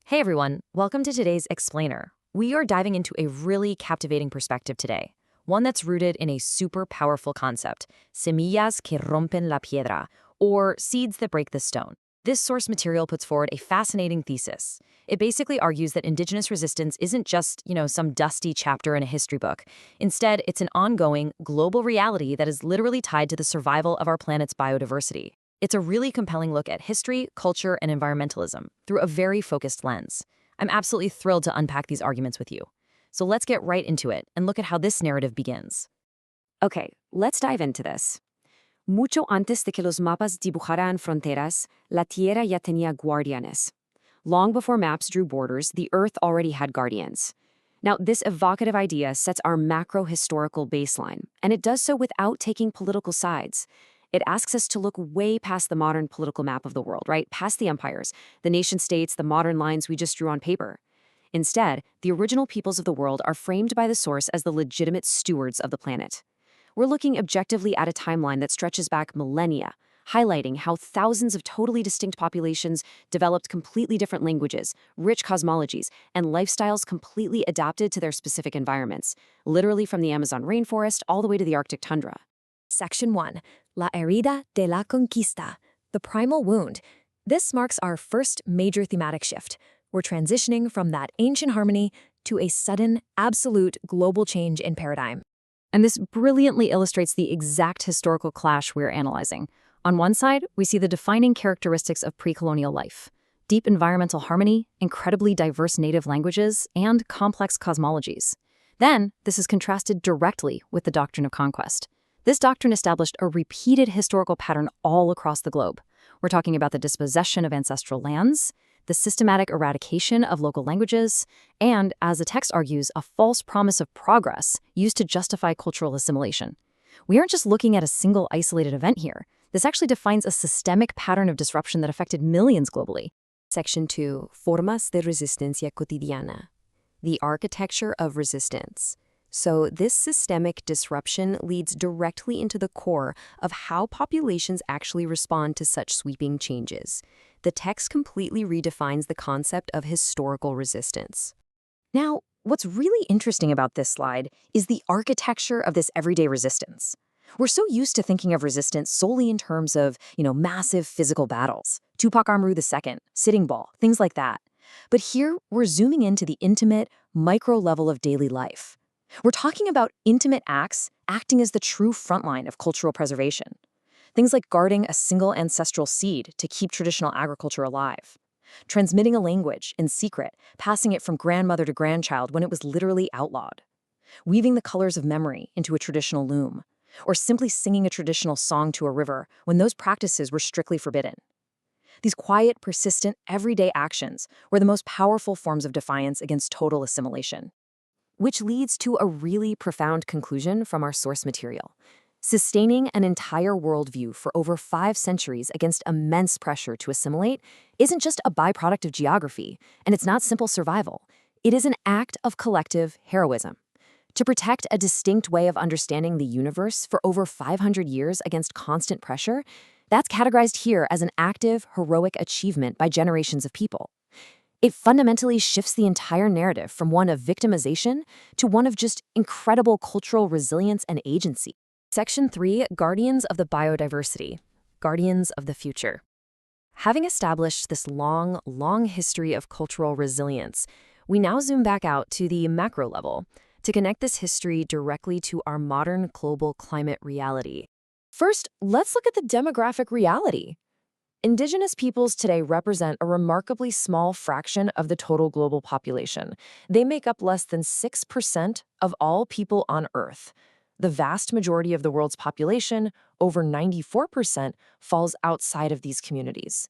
Hey everyone, welcome to today's Explainer. We are diving into a really captivating perspective today, one that's rooted in a super powerful concept, semillas que rompen la piedra, or seeds that break the stone. This source material puts forward a fascinating thesis. It basically argues that indigenous resistance isn't just, some dusty chapter in a history book. Instead, it's an ongoing, global reality that is literally tied to the survival of our planet's biodiversity. It's a really compelling look at history, culture, and environmentalism through a very focused lens. I'm absolutely thrilled to unpack these arguments with you. So let's get right into it and look at how this narrative begins. Okay, let's dive into this. Mucho antes de que los mapas dibujaran fronteras, la tierra ya tenía guardianes. Long before maps drew borders, the Earth already had guardians. Now, this evocative idea sets our macro-historical baseline, and it does so without taking political sides. It asks us to look way past the modern political map of the world, right? Past the empires, the nation-states, the modern lines we just drew on paper. Instead, the original peoples of the world are framed by the source as the legitimate stewards of the planet. We're looking objectively at a timeline that stretches back millennia, highlighting how thousands of totally distinct populations developed completely different languages, rich cosmologies, and lifestyles completely adapted to their specific environments, literally from the Amazon rainforest all the way to the Arctic tundra. Section 1. La herida de la conquista, the primal wound. This marks our first major thematic shift. We're transitioning from that ancient harmony to a sudden, absolute global change in paradigm. And this brilliantly illustrates the exact historical clash we're analyzing. On one side, we see the defining characteristics of pre-colonial life: deep environmental harmony, incredibly diverse native languages, and complex cosmologies. Then, this is contrasted directly with the doctrine of conquest. This doctrine established a repeated historical pattern all across the globe. We're talking about the dispossession of ancestral lands, the systematic eradication of local languages, and, as the text argues, a false promise of progress used to justify cultural assimilation. We aren't just looking at a single isolated event here. This actually defines a systemic pattern of disruption that affected millions globally. Section 2. Formas de resistencia cotidiana. The architecture of resistance. So this systemic disruption leads directly into the core of how populations actually respond to such sweeping changes. The text completely redefines the concept of historical resistance. Now, what's really interesting about this slide is the architecture of this everyday resistance. We're so used to thinking of resistance solely in terms of, massive physical battles. Tupac Amaru II, Sitting Bull, things like that. But here, we're zooming into the intimate, micro level of daily life. We're talking about intimate acts acting as the true frontline of cultural preservation. Things like guarding a single ancestral seed to keep traditional agriculture alive, transmitting a language in secret, passing it from grandmother to grandchild when it was literally outlawed, weaving the colors of memory into a traditional loom, or simply singing a traditional song to a river when those practices were strictly forbidden. These quiet, persistent, everyday actions were the most powerful forms of defiance against total assimilation. Which leads to a really profound conclusion from our source material. Sustaining an entire worldview for over 5 centuries against immense pressure to assimilate isn't just a byproduct of geography, and it's not simple survival. It is an act of collective heroism. To protect a distinct way of understanding the universe for over 500 years against constant pressure, that's categorized here as an active, heroic achievement by generations of people. It fundamentally shifts the entire narrative from one of victimization to one of just incredible cultural resilience and agency. Section 3, Guardians of the Biodiversity, Guardians of the Future. Having established this long, long history of cultural resilience, we now zoom back out to the macro level to connect this history directly to our modern global climate reality. First, let's look at the demographic reality. Indigenous peoples today represent a remarkably small fraction of the total global population. They make up less than 6% of all people on Earth. The vast majority of the world's population, over 94%, falls outside of these communities.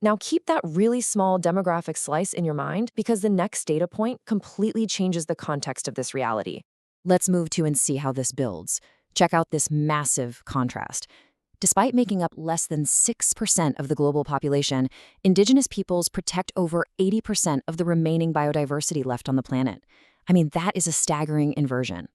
Now keep that really small demographic slice in your mind because the next data point completely changes the context of this reality. Let's move to and see how this builds. Check out this massive contrast. Despite making up less than 6% of the global population, indigenous peoples protect over 80% of the remaining biodiversity left on the planet. I mean, that is a staggering inversion.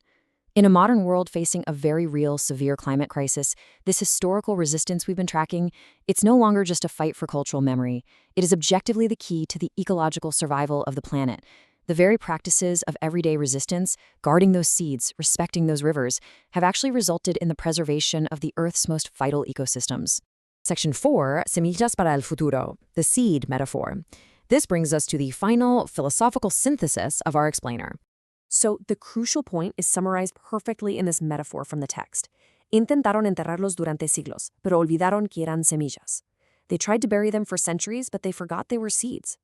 In a modern world facing a very real, severe climate crisis, this historical resistance we've been tracking, it's no longer just a fight for cultural memory. It is objectively the key to the ecological survival of the planet. The very practices of everyday resistance, guarding those seeds, respecting those rivers, have actually resulted in the preservation of the Earth's most vital ecosystems. Section 4, Semillas para el futuro, the seed metaphor. This brings us to the final philosophical synthesis of our explainer. So the crucial point is summarized perfectly in this metaphor from the text. Intentaron enterrarlos durante siglos, pero olvidaron que eran semillas. They tried to bury them for centuries, but they forgot they were seeds.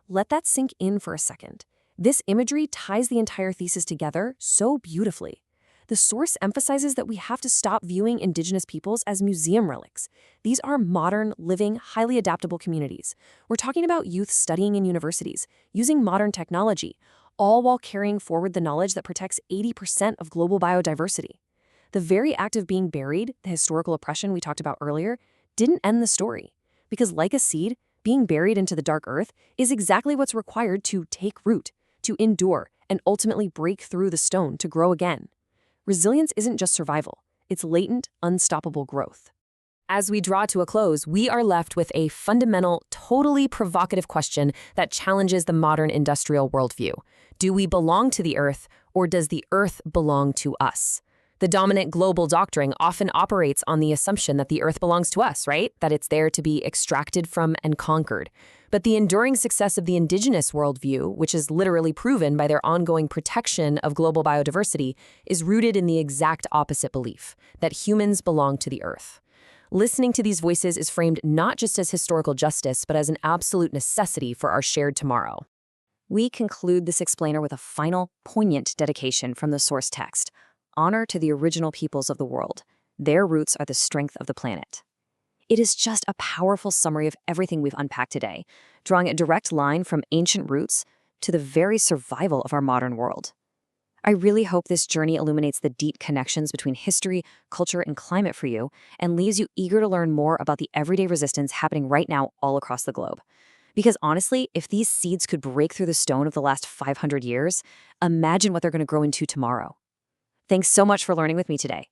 Let that sink in for a second. This imagery ties the entire thesis together so beautifully. The source emphasizes that we have to stop viewing indigenous peoples as museum relics. These are modern, living, highly adaptable communities. We're talking about youth studying in universities, using modern technology, all while carrying forward the knowledge that protects 80% of global biodiversity. The very act of being buried, the historical oppression we talked about earlier, didn't end the story. Because like a seed, being buried into the dark earth is exactly what's required to take root, to endure, and ultimately break through the stone to grow again. Resilience isn't just survival, it's latent, unstoppable growth. As we draw to a close, we are left with a fundamental, totally provocative question that challenges the modern industrial worldview. Do we belong to the earth, or does the earth belong to us? The dominant global doctrine often operates on the assumption that the earth belongs to us, right? That it's there to be extracted from and conquered. But the enduring success of the indigenous worldview, which is literally proven by their ongoing protection of global biodiversity, is rooted in the exact opposite belief, that humans belong to the earth. Listening to these voices is framed not just as historical justice, but as an absolute necessity for our shared tomorrow. We conclude this explainer with a final, poignant dedication from the source text. Honor to the original peoples of the world. Their roots are the strength of the planet. It is just a powerful summary of everything we've unpacked today, drawing a direct line from ancient roots to the very survival of our modern world. I really hope this journey illuminates the deep connections between history, culture, and climate for you, and leaves you eager to learn more about the everyday resistance happening right now all across the globe. Because honestly, if these seeds could break through the stone of the last 500 years, imagine what they're going to grow into tomorrow. Thanks so much for learning with me today.